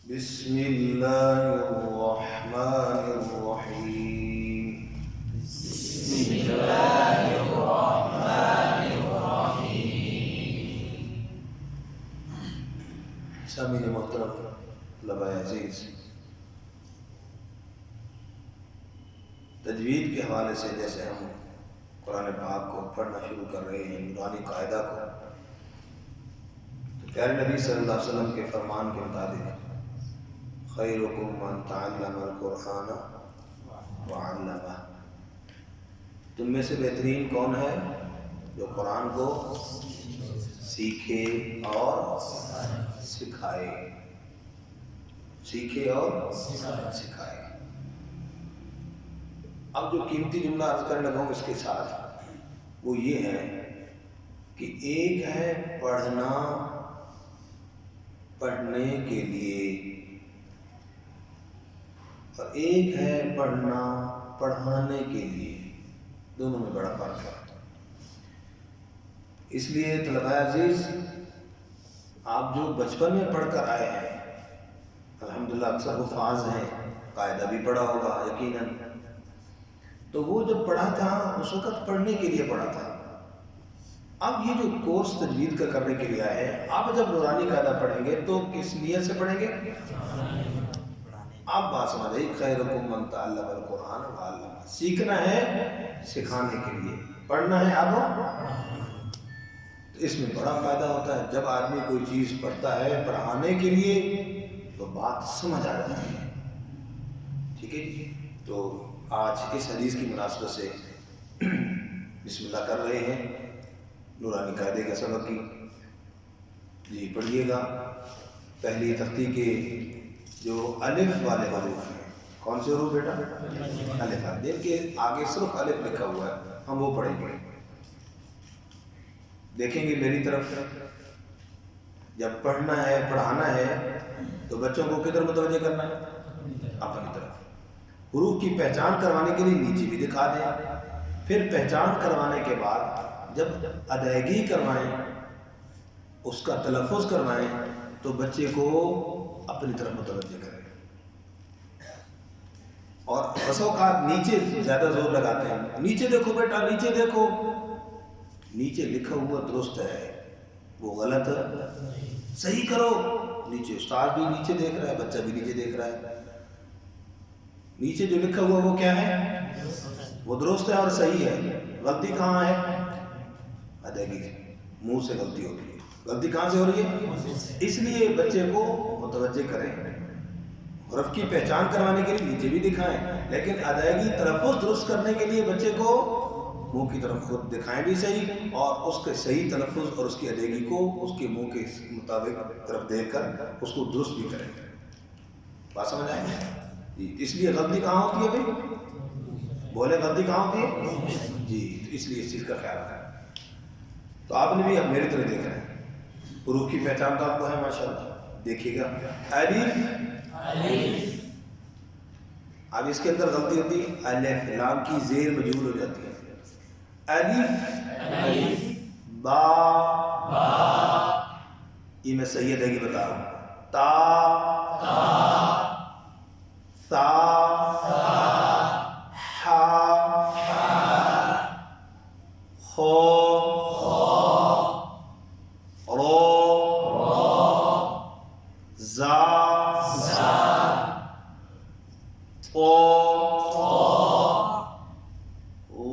بسم اللہ الرحمن الرحیم بسم اللہ الرحمن الرحیم۔ سامعین محترم، طلباء عزیز، تجوید کے حوالے سے جیسے ہم قرآن پاک کو پڑھنا شروع کر رہے ہیں، نورانی قاعدہ کو، تو پیارے نبی صلی اللہ علیہ وسلم کے فرمان کے مطابق خیرکم من تعلم القرآن وعلمہ، تم میں سے بہترین کون ہے جو قرآن کو سیکھے اور سکھائے، سیکھے اور سکھائے۔ اب جو قیمتی جملہ عرض کرنے لگا ہوں اس کے ساتھ وہ یہ ہے کہ ایک ہے پڑھنا پڑھنے کے لیے، اور ایک ہے پڑھنا پڑھانے کے لیے، دونوں میں بڑا فرق ہے۔ اس لیے طلباء عزیز، آپ جو بچپن میں پڑھ کر آئے ہیں، الحمدللہ اکثر حفاظ ہیں، قاعدہ بھی پڑھا ہوگا یقیناً، تو وہ جب پڑھا تھا اس وقت پڑھنے کے لیے پڑھا تھا۔ اب یہ جو کورس تجوید کا کرنے کے لیے آئے ہیں، آپ جب نورانی قاعدہ پڑھیں گے تو کس نیت سے پڑھیں گے؟ آپ بات سمجھ آئی، خیرکم من تعلم القرآن وعلمہ، سیکھنا ہے سکھانے کے لیے، پڑھنا ہے اب تو اس میں بڑا فائدہ ہوتا ہے۔ جب آدمی کوئی چیز پڑھتا ہے پڑھانے کے لیے تو بات سمجھ آ جاتی ہے، ٹھیک ہے جی۔ تو آج اس حدیث کی مناسبت سے بسم اللہ کر رہے ہیں نورانی قاعدے کا سبق کی۔ جی پڑھیے گا، پہلی تختی کے جو الف والے حروف ہیں، کون سے حروف بیٹا؟ الف، جن کے آگے صرف الف لکھا ہوا ہے، ہم وہ پڑھیں گے۔ دیکھیں گے میری طرف، جب پڑھنا ہے پڑھانا ہے تو بچوں کو کدھر متوجہ کرنا ہے؟ اپنی طرف۔ حروف کی پہچان کروانے کے لیے نیچے بھی دکھا دیں، پھر پہچان کروانے کے بعد جب ادائیگی کروائیں، اس کا تلفظ کروائیں تو بچے کو اپنی طرف متوجہ کریں۔ اور بس اوقات نیچے زیادہ زور لگاتے ہیں، نیچے دیکھو بیٹا، نیچے دیکھو، نیچے لکھا ہوا درست ہے، وہ غلط ہے، صحیح کرو۔ نیچے استاد بھی نیچے دیکھ رہا ہے، بچہ بھی نیچے دیکھ رہا ہے، نیچے جو لکھا ہوا وہ کیا ہے؟ وہ درست ہے اور صحیح ہے۔ غلطی کہاں ہے؟ ادائیگی، منہ سے غلطی ہوتی ہے۔ غلطی کہاں سے ہو رہی ہے؟ اس لیے بچے کو متوجہ کریں، حرف کی پہچان کروانے کے لیے نیچے بھی دکھائیں، لیکن ادائیگی تلفظ درست کرنے کے لیے بچے کو منہ کی طرف خود دکھائیں بھی صحیح، اور اس کے صحیح تلفظ اور اس کی ادائیگی کو اس کے منہ کے مطابق طرف دیکھ کر اس کو درست بھی کریں۔ بات سمجھ آئے جی؟ اس لیے غلطی کہاں ہوتی ہے بھائی؟ بولے غلطی کہاں ہوتی ہے جی؟ تو اس لیے اس چیز کا خیال رکھیں۔ تو آپ نے بھی اب میری طرف دیکھ رہے ہیں، حروف کی پہچان تو آپ کو ہے ماشاءاللہ، دیکھیے گا الف، اب اس کے اندر غلطی ہوتی ہے، الف لام کی زیر مجہول ہو جاتی ہے، الف با، یہ میں صحیح ادائیگی بتا رہا ہوں، تا ثا حا خو رو زا او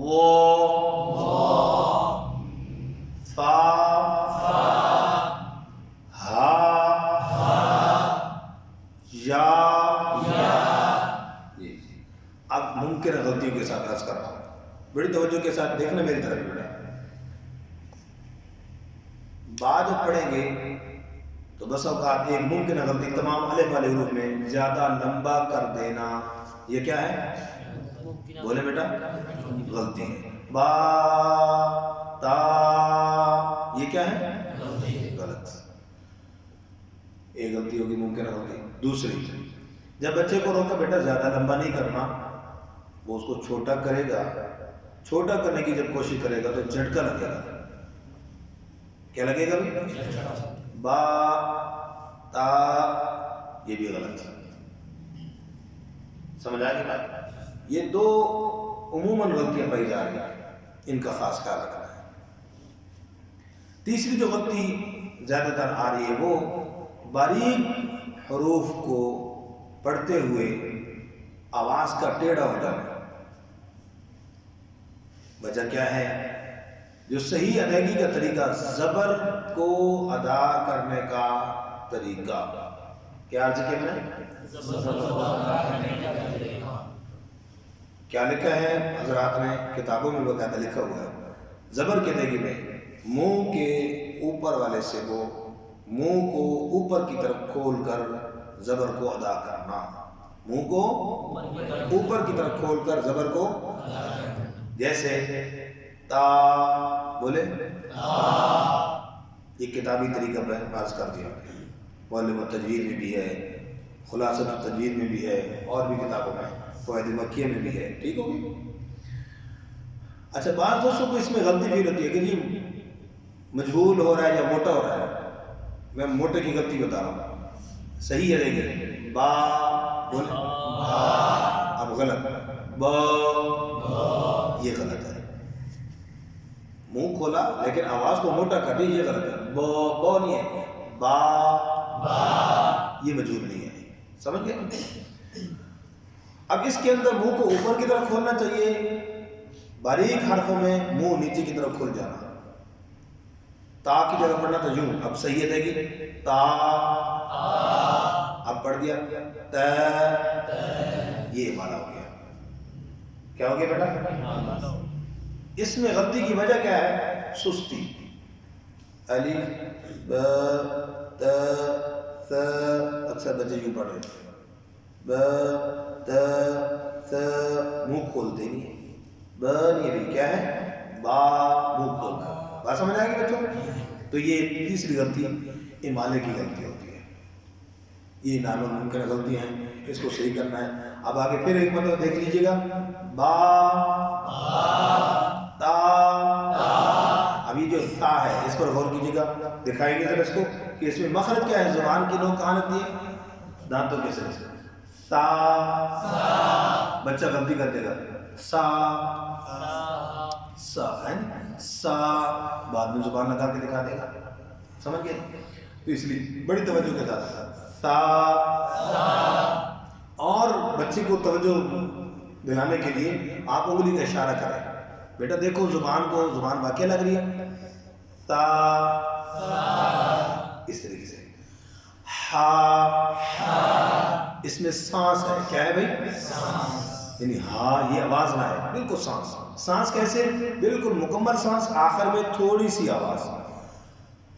وہ فا ہا یا۔ اب ممکن غلطیوں کے ساتھ عرض کر رہا ہوں، بڑی توجہ کے ساتھ دیکھنا میری طرف بیٹا۔ بعد جب پڑھیں گے تو بس اوقات ایک ممکن غلطی، تمام الف والے حروف میں زیادہ لمبا کر دینا، یہ کیا ہے؟ بولے بیٹا غلطی ہے۔ با تا، یہ کیا ہے؟ غلط، ایک غلطی ہوگی ممکن غلطی۔ دوسری، جب بچے کو روکا بیٹا زیادہ لمبا نہیں کرنا، وہ اس کو چھوٹا کرے گا، چھوٹا کرنے کی جب کوشش کرے گا تو جھٹکا لگے گا، کیا لگے گا؟ با تا یہ بھی غلط ہے. سمجھ آ گئی بات؟ یہ دو عموماً غلطیاں پائی جا رہی ہیں، ان کا خاص خیال رکھنا ہے. تیسری جو غلطی زیادہ تر آ رہی ہے وہ باریک حروف کو پڑھتے ہوئے آواز کا ٹیڑھا ہو جانا. وجہ کیا ہے؟ جو صحیح ادائیگی کا طریقہ، زبر کو ادا کرنے کا طریقہ کیا عرض کیا میں نے؟ کیا لکھا ہے حضرات نے کتابوں میں باقاعدہ لکھا ہوا ہے، زبر کی ادائیگی میں منہ کے اوپر والے سے کو منہ کو اوپر کی طرف کھول کر زبر کو ادا کرنا. منہ کو اوپر کی طرف کھول کر زبر کو، جیسے تا بولے، یہ کتابی طریقہ بیان پاس کر دیا. معلم التجوید میں بھی ہے، خلاصۃ التجوید میں بھی ہے، اور بھی کتابوں میں، فوائد مکیہ میں بھی ہے. ٹھیک ہوگی؟ اچھا، بعض دوستوں کو اس میں غلطی بھی ہوتی ہے کہ جی مجہول ہو رہا ہے یا موٹا ہو رہا ہے. میں موٹے کی غلطی بتا رہا ہوں، صحیح ہے گی با بولے، اب غلط با، یہ غلط ہے. منہ کھولا لیکن آواز کو موٹا کر دی، یہ غلط ہے. با نہیں ہے، با یہ مجہول نہیں ہے. سمجھ گئے؟ اب اس کے اندر منہ کو اوپر کی طرف کھولنا چاہیے، باریک حرفوں میں منہ نیچے کی طرف کھل جانا. تا کی جگہ پڑھنا تو یوں، اب صحیح ہے گی تا، اب پڑھ دیا ت، یہ مانا ہو گیا. کیا ہو گیا بیٹا؟ اس میں غلطی کی وجہ کیا ہے؟ سستی. الف ب ت ث، اکثر بچے یوں پڑھ رہے ہیں، ب ت ث، منہ کھولتے نہیں ہیں. ب نہیں ہے، کیا ہے؟ با، منہ کھولنا. بات سمجھ آئے گی بچوں؟ تو یہ تیسری غلطی امالے کی غلطی ہوتی ہے. یہ ناممکن غلطی ہیں، اس کو صحیح کرنا ہے. اب آگے پھر ایک مرتبہ دیکھ لیجیے گا، با تا. اب یہ جو تا ہے اس پر غور کیجیے گا، دکھائیں گے ذرا اس کو کہ اس میں مخرج کیا ہے. زبان کی نوک کہاں لگتی ہے؟ دانتوں کے سر سے. تا، بچہ غلطی کر دے گا، سا سا ہے نا، سا بعد میں زبان لگا کے دکھا دے گا. سمجھ گئے؟ تو اس لیے بڑی توجہ کے ساتھ تا. اور بچے کو توجہ دلانے کے لیے آپ انگلی کا اشارہ کریں، بیٹا دیکھو زبان کو، زبان واقع لگ رہی ہے. تا، اس طریقے سے. ہا، اس میں سانس ہے. کیا ہے بھائی؟ یعنی ہاں، یہ آواز نہ ہے، بالکل سانس. سانس کیسے؟ بالکل مکمل سانس، آخر میں تھوڑی سی آواز،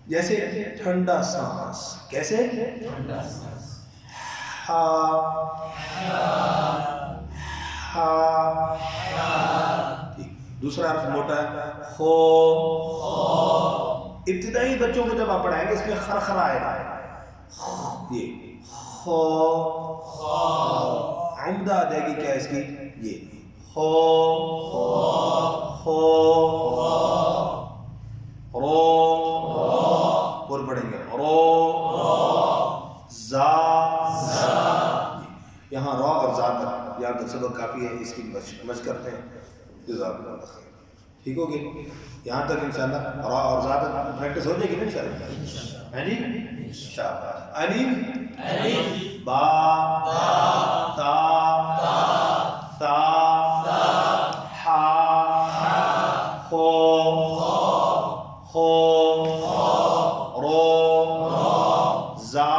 جیسے ٹھنڈا سانس. کیسے؟ ٹھنڈا سانس. ہا ہا. دوسرا حرف موٹا ہے، خو. ابتدائی بچوں کو جب آپ پڑھائیں گے اس میں خرخرا آئے گا، یہ خو. عمدہ ادائیگی کیا ہے اس کی؟ یہ خو خو. رو، اور پڑھیں گے رو. زا، یہاں را اور زا تک یہاں تک سبق کافی ہے، اس کی مشق کرتے ہیں. جزاک اللہ خیر. ٹھیک ہوگی؟ یہاں تک انشاءاللہ را اور زا تک پریکٹس ہو جائے گی نا انشاءاللہ. ہیں جی؟ شاباش. الف با تا تا ہا خو خو رو زا